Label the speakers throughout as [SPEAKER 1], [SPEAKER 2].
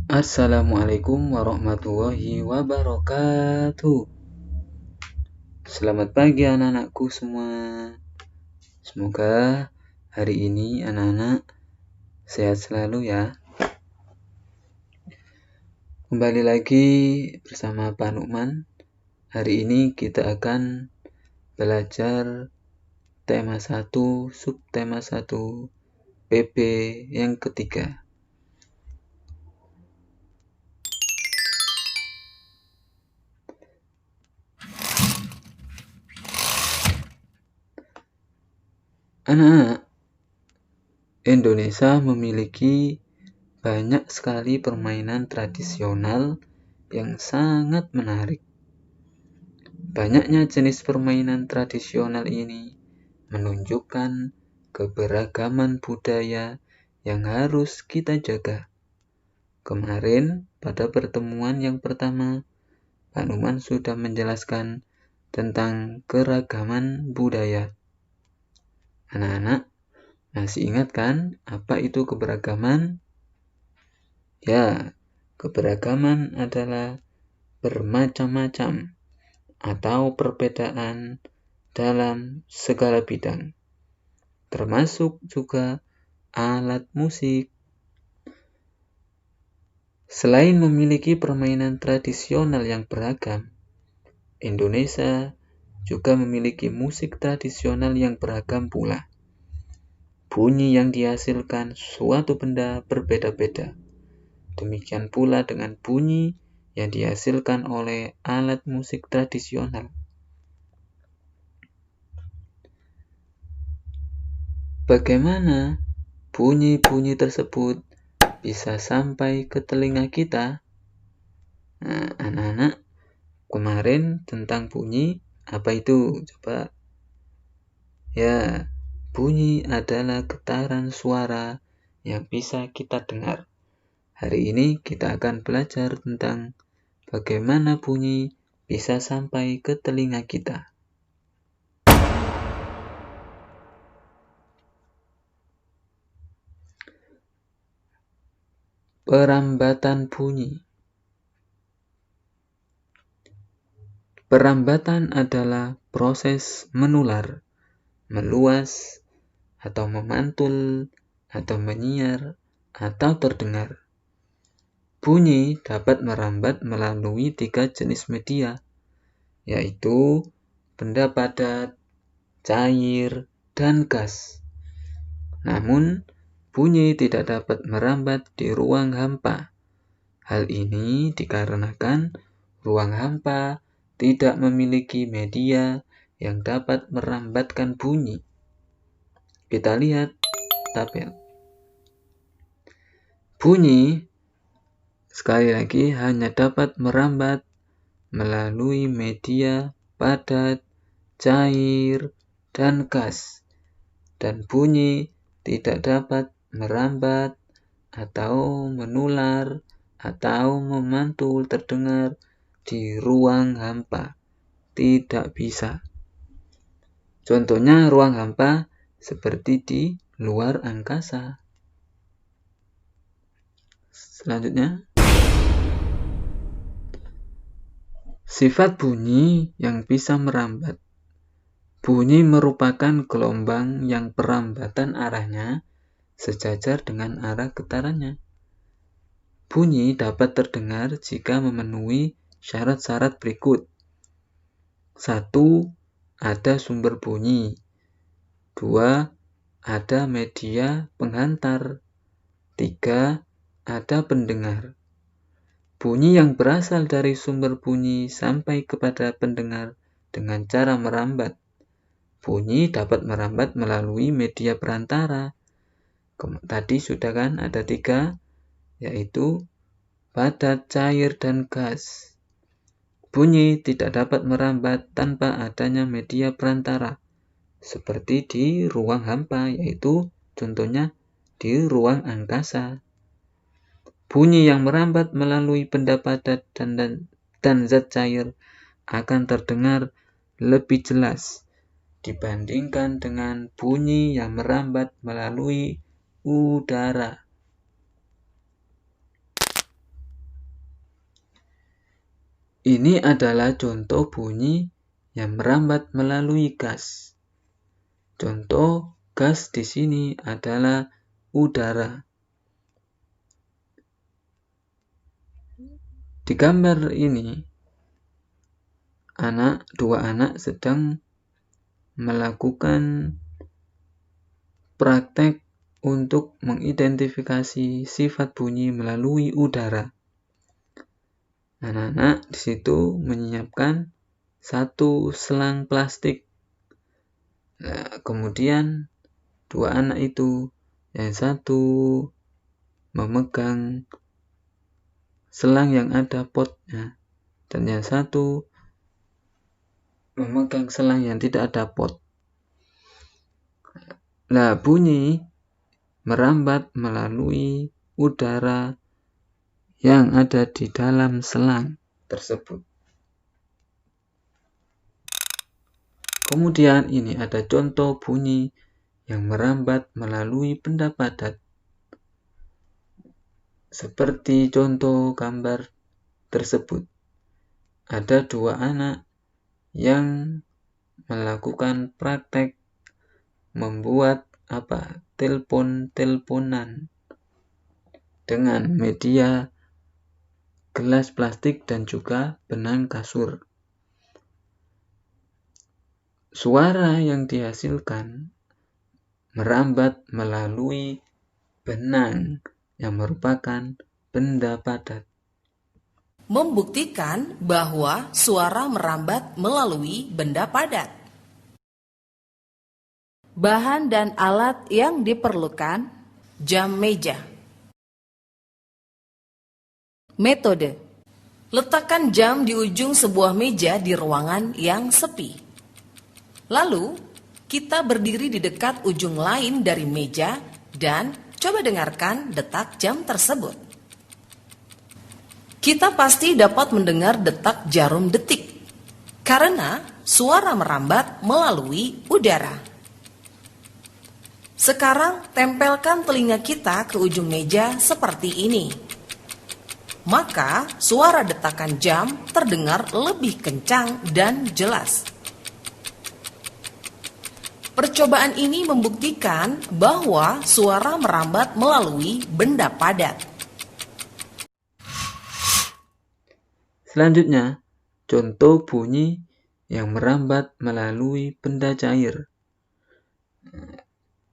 [SPEAKER 1] Assalamualaikum warahmatullahi wabarakatuh. Selamat pagi anak-anakku semua. Semoga hari ini anak-anak sehat selalu ya. Kembali lagi bersama Pak Nukman. Hari ini kita akan belajar tema 1, subtema 1, PP yang ketiga. Anak-anak, Indonesia memiliki banyak sekali permainan tradisional yang sangat menarik. Banyaknya jenis permainan tradisional ini menunjukkan keberagaman budaya yang harus kita jaga. Kemarin, pada pertemuan yang pertama, Pak Numan sudah menjelaskan tentang keragaman budaya. Anak-anak, masih ingat kan apa itu keberagaman? Ya, keberagaman adalah bermacam-macam atau perbedaan dalam segala bidang, termasuk juga alat musik. Selain memiliki permainan tradisional yang beragam, Indonesia juga memiliki musik tradisional yang beragam pula. Bunyi yang dihasilkan suatu benda berbeda-beda. Demikian pula dengan bunyi yang dihasilkan oleh alat musik tradisional. Bagaimana bunyi-bunyi tersebut bisa sampai ke telinga kita? Nah, anak-anak, kemarin tentang bunyi, apa itu? Coba. Ya, bunyi adalah getaran suara yang bisa kita dengar. Hari ini kita akan belajar tentang bagaimana bunyi bisa sampai ke telinga kita. Perambatan bunyi. Perambatan adalah proses menular, meluas, atau memantul, atau menyiar, atau terdengar. Bunyi dapat merambat melalui 3 jenis media, yaitu benda padat, cair, dan gas. Namun, bunyi tidak dapat merambat di ruang hampa. Hal ini dikarenakan ruang hampa tidak memiliki media yang dapat merambatkan bunyi. Kita lihat tabel. Bunyi, sekali lagi, hanya dapat merambat melalui media padat, cair, dan gas. Dan bunyi tidak dapat merambat atau menular atau memantul terdengar di ruang hampa. Tidak bisa. Contohnya ruang hampa seperti di luar angkasa. Selanjutnya, sifat bunyi yang bisa merambat. Bunyi merupakan gelombang yang perambatan arahnya sejajar dengan arah getarannya. Bunyi dapat terdengar jika memenuhi syarat-syarat berikut. 1. Ada sumber bunyi. 2. Ada media penghantar. 3. Ada pendengar. Bunyi yang berasal dari sumber bunyi sampai kepada pendengar dengan cara merambat. Bunyi dapat merambat melalui media perantara. Tadi sudah kan ada 3, yaitu padat, cair, dan gas. Bunyi tidak dapat merambat tanpa adanya media perantara, seperti di ruang hampa, yaitu contohnya di ruang angkasa. Bunyi yang merambat melalui benda padat dan zat cair akan terdengar lebih jelas dibandingkan dengan bunyi yang merambat melalui udara. Ini adalah contoh bunyi yang merambat melalui gas. Contoh gas di sini adalah udara. Di gambar ini, dua anak sedang melakukan praktek untuk mengidentifikasi sifat bunyi melalui udara. Anak-anak di situ menyiapkan satu selang plastik. Nah, kemudian dua anak itu, yang satu memegang selang yang ada potnya, dan yang satu memegang selang yang tidak ada pot. Nah, bunyi merambat melalui udara yang ada di dalam selang tersebut. Kemudian ini ada contoh bunyi yang merambat melalui benda padat. Seperti contoh gambar tersebut. Ada dua anak yang melakukan praktek membuat telepon-teleponan dengan media gelas plastik dan juga benang kasur. Suara yang dihasilkan merambat melalui benang yang merupakan benda padat.
[SPEAKER 2] Membuktikan bahwa suara merambat melalui benda padat. Bahan dan alat yang diperlukan: jam meja. Metode: letakkan jam di ujung sebuah meja di ruangan yang sepi. Lalu, kita berdiri di dekat ujung lain dari meja dan coba dengarkan detak jam tersebut. Kita pasti dapat mendengar detak jarum detik, karena suara merambat melalui udara. Sekarang tempelkan telinga kita ke ujung meja seperti ini. Maka suara detakan jam terdengar lebih kencang dan jelas. Percobaan ini membuktikan bahwa suara merambat melalui benda padat.
[SPEAKER 1] Selanjutnya, contoh bunyi yang merambat melalui benda cair.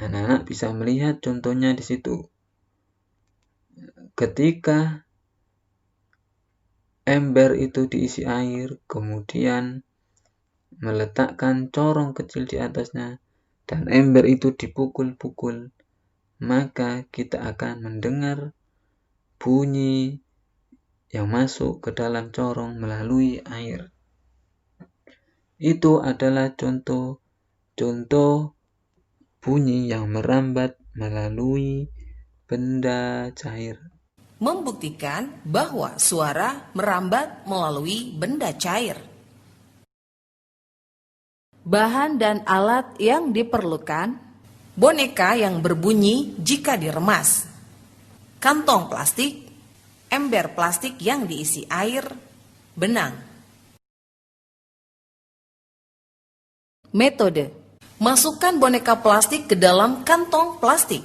[SPEAKER 1] Anak-anak bisa melihat contohnya di situ. Ketika ember itu diisi air, kemudian meletakkan corong kecil di atasnya, dan ember itu dipukul-pukul, maka kita akan mendengar bunyi yang masuk ke dalam corong melalui air. Itu adalah contoh bunyi yang merambat melalui benda cair.
[SPEAKER 2] Membuktikan bahwa suara merambat melalui benda cair. Bahan dan alat yang diperlukan: boneka yang berbunyi jika diremas, kantong plastik, ember plastik yang diisi air, benang. Metode: masukkan boneka plastik ke dalam kantong plastik.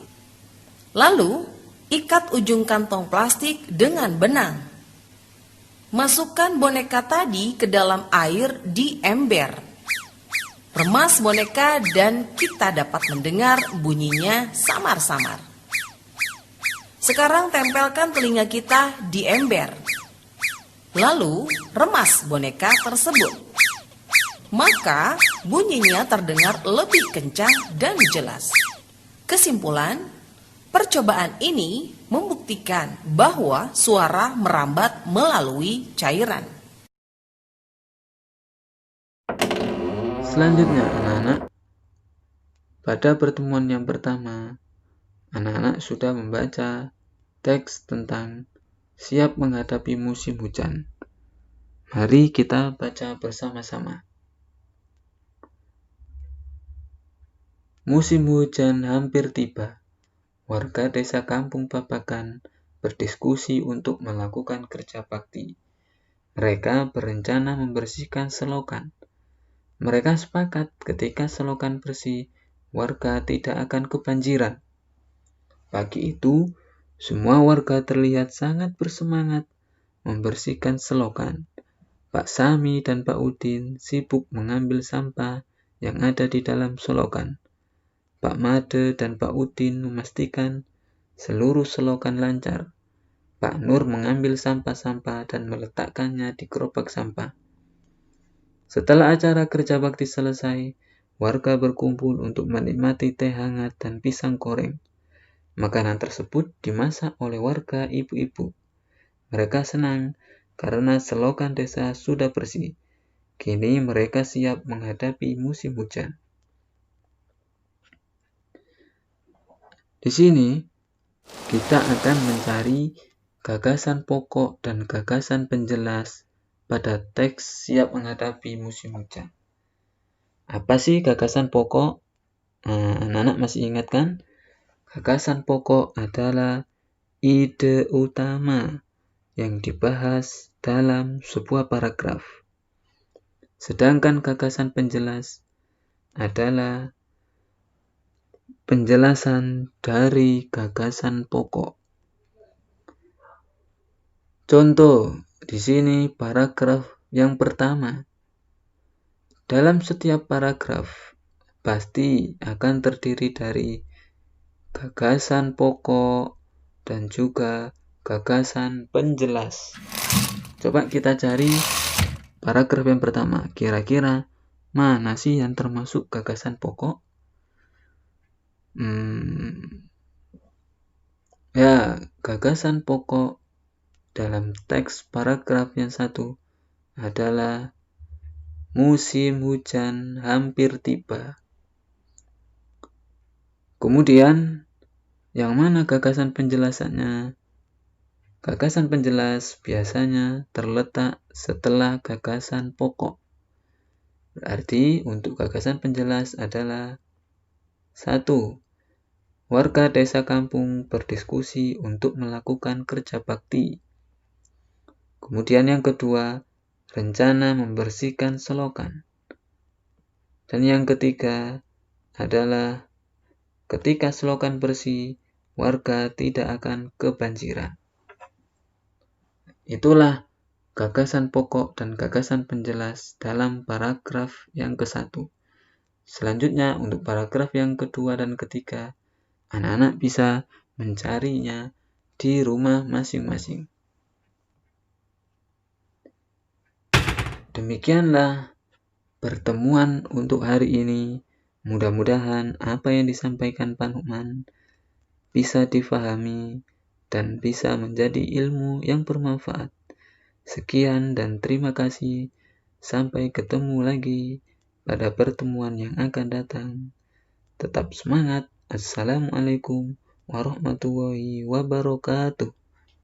[SPEAKER 2] Lalu, ikat ujung kantong plastik dengan benang. Masukkan boneka tadi ke dalam air di ember. Remas boneka dan kita dapat mendengar bunyinya samar-samar. Sekarang tempelkan telinga kita di ember. Lalu, remas boneka tersebut. Maka, bunyinya terdengar lebih kencang dan jelas. Kesimpulan, percobaan ini membuktikan bahwa suara merambat melalui cairan.
[SPEAKER 1] Selanjutnya, anak-anak, pada pertemuan yang pertama, anak-anak sudah membaca teks tentang siap menghadapi musim hujan. Mari kita baca bersama-sama. Musim hujan hampir tiba. Warga desa Kampung Babakan berdiskusi untuk melakukan kerja bakti. Mereka berencana membersihkan selokan. Mereka sepakat ketika selokan bersih, warga tidak akan kebanjiran. Pagi itu, semua warga terlihat sangat bersemangat membersihkan selokan. Pak Sami dan Pak Udin sibuk mengambil sampah yang ada di dalam selokan. Pak Made dan Pak Udin memastikan seluruh selokan lancar. Pak Nur mengambil sampah-sampah dan meletakkannya di gerobak sampah. Setelah acara kerja bakti selesai, warga berkumpul untuk menikmati teh hangat dan pisang goreng. Makanan tersebut dimasak oleh warga ibu-ibu. Mereka senang karena selokan desa sudah bersih. Kini mereka siap menghadapi musim hujan. Di sini, kita akan mencari gagasan pokok dan gagasan penjelas pada teks siap menghadapi musim hujan. Apa sih gagasan pokok? Anak-anak masih ingat kan? Gagasan pokok adalah ide utama yang dibahas dalam sebuah paragraf. Sedangkan gagasan penjelas adalah penjelasan dari gagasan pokok. Contoh, di sini paragraf yang pertama. Dalam setiap paragraf pasti akan terdiri dari gagasan pokok dan juga gagasan penjelas. Coba kita cari paragraf yang pertama. Kira-kira mana sih yang termasuk gagasan pokok? Ya, gagasan pokok dalam teks paragraf yang satu adalah musim hujan hampir tiba. Kemudian, yang mana gagasan penjelasannya? Gagasan penjelas biasanya terletak setelah gagasan pokok. Berarti untuk gagasan penjelas adalah 1. Warga desa kampung berdiskusi untuk melakukan kerja bakti. Kemudian yang kedua, rencana membersihkan selokan. Dan yang ketiga adalah ketika selokan bersih, warga tidak akan kebanjiran. Itulah gagasan pokok dan gagasan penjelas dalam paragraf yang ke-1. Selanjutnya untuk paragraf yang kedua dan ketiga, anak-anak bisa mencarinya di rumah masing-masing. Demikianlah pertemuan untuk hari ini. Mudah-mudahan apa yang disampaikan Pak Nukman bisa difahami dan bisa menjadi ilmu yang bermanfaat. Sekian dan terima kasih. Sampai ketemu lagi pada pertemuan yang akan datang. Tetap semangat. Assalamualaikum warahmatullahi wabarakatuh.